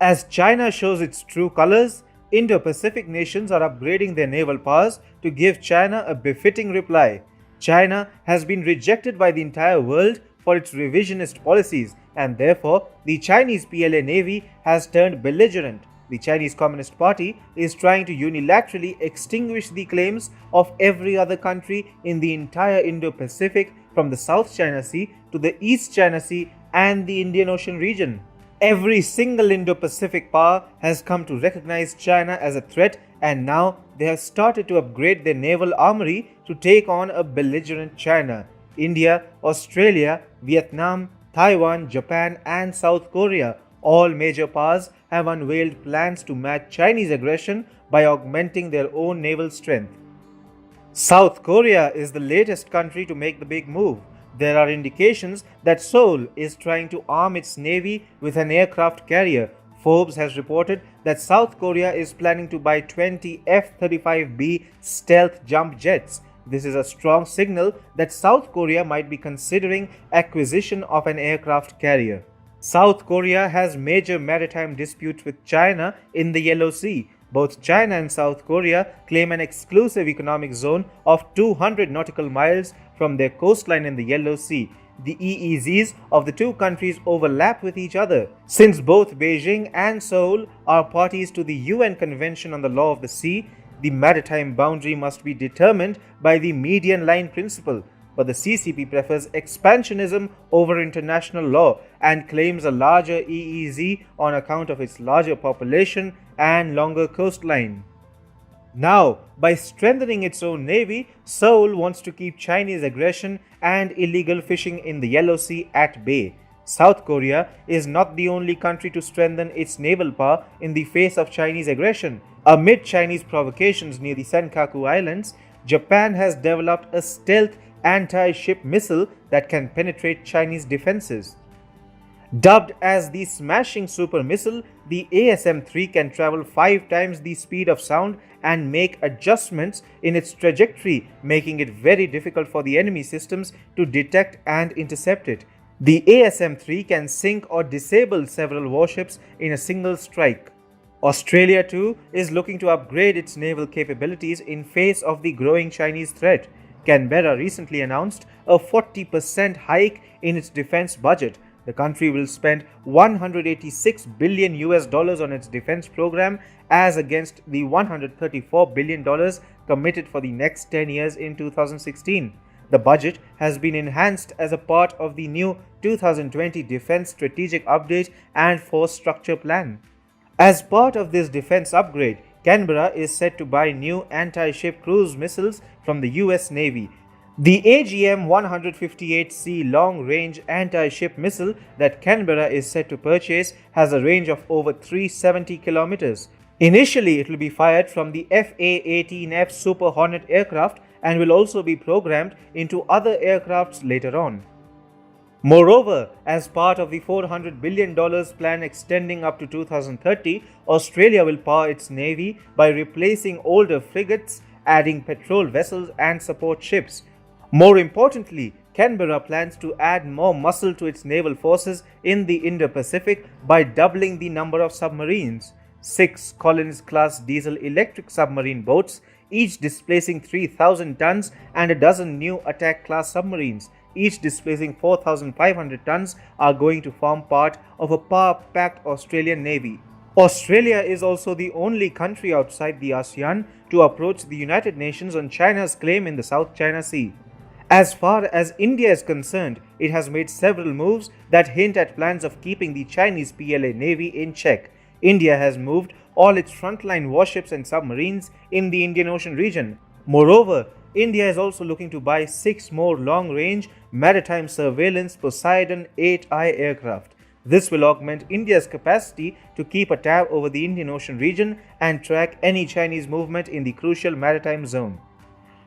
As China shows its true colors, Indo Pacific nations are upgrading their naval powers to give China a befitting reply. China has been rejected by the entire world for its revisionist policies, and therefore the Chinese PLA Navy has turned belligerent. The Chinese Communist Party is trying to unilaterally extinguish the claims of every other country in the entire Indo Pacific, from the South China Sea to the East China Sea and the Indian Ocean region. Every single Indo Pacific power has come to recognize China as a threat, and now they have started to upgrade their naval armory to take on a belligerent China. India, Australia, Vietnam, Taiwan, Japan, and South Korea, all major powers, have unveiled plans to match Chinese aggression by augmenting their own naval strength. South Korea is the latest country to make the big move. There are indications that Seoul is trying to arm its navy with an aircraft carrier. Forbes has reported that South Korea is planning to buy 20 F-35B stealth jump jets. This is a strong signal that South Korea might be considering acquisition of an aircraft carrier. South Korea has major maritime disputes with China in the Yellow Sea. Both China and South Korea claim an exclusive economic zone of 200 nautical miles from their coastline in the Yellow Sea. The EEZs of the two countries overlap with each other. Since both Beijing and Seoul are parties to the UN Convention on the Law of the Sea, the maritime boundary must be determined by the median line principle. But the CCP prefers expansionism over international law and claims a larger EEZ on account of its larger population and longer coastline. Now, by strengthening its own navy, Seoul wants to keep Chinese aggression and illegal fishing in the Yellow Sea at bay. South Korea is not the only country to strengthen its naval power in the face of Chinese aggression. Amid Chinese provocations near the Senkaku Islands, Japan has developed a stealth anti-ship missile that can penetrate Chinese defenses. Dubbed as the smashing super missile, the ASM-3 can travel 5 times the speed of sound and make adjustments in its trajectory, making it very difficult for the enemy systems to detect and intercept it. The ASM-3 can sink or disable several warships in a single strike. Australia too is looking to upgrade its naval capabilities in face of the growing Chinese threat. Canberra recently announced a 40% hike in its defense budget. The country will spend $186 billion on its defense program, as against the $134 billion committed for the next 10 years in 2016. The budget has been enhanced as a part of the new 2020 Defense Strategic Update and Force Structure Plan. As part of this defense upgrade, Canberra is set to buy new anti-ship cruise missiles from the US Navy. The AGM-158C long-range anti-ship missile that Canberra is set to purchase has a range of over 370 kilometers. Initially, it will be fired from the FA-18F Super Hornet aircraft and will also be programmed into other aircrafts later on. Moreover, as part of the $400 billion plan extending up to 2030, Australia will power its navy by replacing older frigates, adding patrol vessels and support ships. More importantly, Canberra plans to add more muscle to its naval forces in the Indo-Pacific by doubling the number of submarines. 6 Collins-class diesel-electric submarine boats, each displacing 3,000 tons, and a dozen new attack-class submarines, each displacing 4,500 tons, are going to form part of a power-packed Australian Navy. Australia is also the only country outside the ASEAN to approach the United Nations on China's claim in the South China Sea. As far as India is concerned, it has made several moves that hint at plans of keeping the Chinese PLA Navy in check. India has moved all its frontline warships and submarines in the Indian Ocean region. Moreover, India is also looking to buy 6 more long-range maritime surveillance Poseidon 8I aircraft. This will augment India's capacity to keep a tab over the Indian Ocean region and track any Chinese movement in the crucial maritime zone.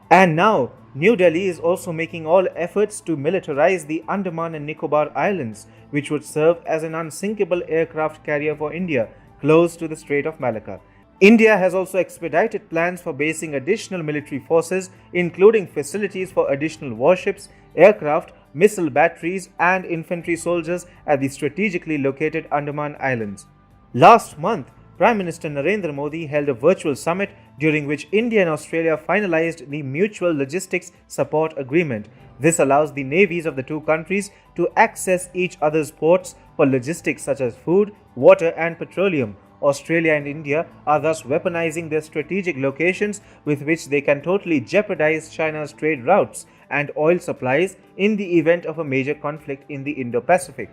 And now, New Delhi is also making all efforts to militarize the Andaman and Nicobar Islands, which would serve as an unsinkable aircraft carrier for India, close to the Strait of Malacca. India has also expedited plans for basing additional military forces, including facilities for additional warships, aircraft, missile batteries, and infantry soldiers at the strategically located Andaman Islands. Last month, Prime Minister Narendra Modi held a virtual summit during which India and Australia finalized the Mutual Logistics Support Agreement. This allows the navies of the two countries to access each other's ports for logistics such as food, water, and petroleum. Australia and India are thus weaponizing their strategic locations with which they can totally jeopardize China's trade routes and oil supplies in the event of a major conflict in the Indo Pacific.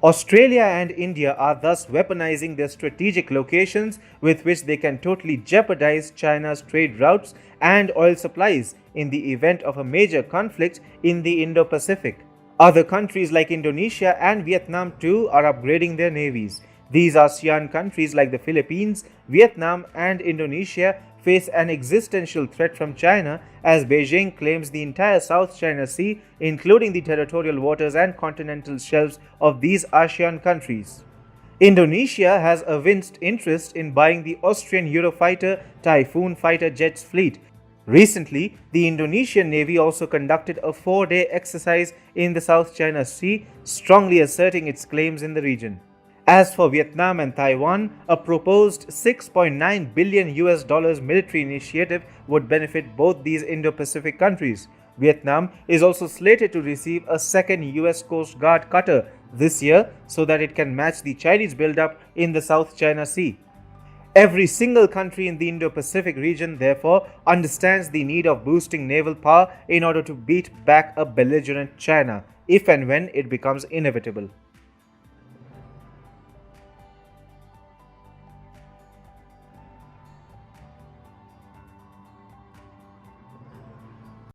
Australia and India are thus weaponizing their strategic locations with which they can totally jeopardize China's trade routes and oil supplies in the event of a major conflict in the Indo Pacific. Other countries like Indonesia and Vietnam too are upgrading their navies. These ASEAN countries like the Philippines, Vietnam, and Indonesia face an existential threat from China as Beijing claims the entire South China Sea, including the territorial waters and continental shelves of these ASEAN countries. Indonesia has evinced interest in buying the Austrian Eurofighter Typhoon fighter jets fleet. Recently, the Indonesian Navy also conducted a 4-day exercise in the South China Sea, strongly asserting its claims in the region. As for Vietnam and Taiwan, a proposed $6.9 billion military initiative would benefit both these Indo-Pacific countries. Vietnam is also slated to receive a second US Coast Guard cutter this year so that it can match the Chinese buildup in the South China Sea. Every single country in the Indo-Pacific region, therefore, understands the need of boosting naval power in order to beat back a belligerent China, if and when it becomes inevitable.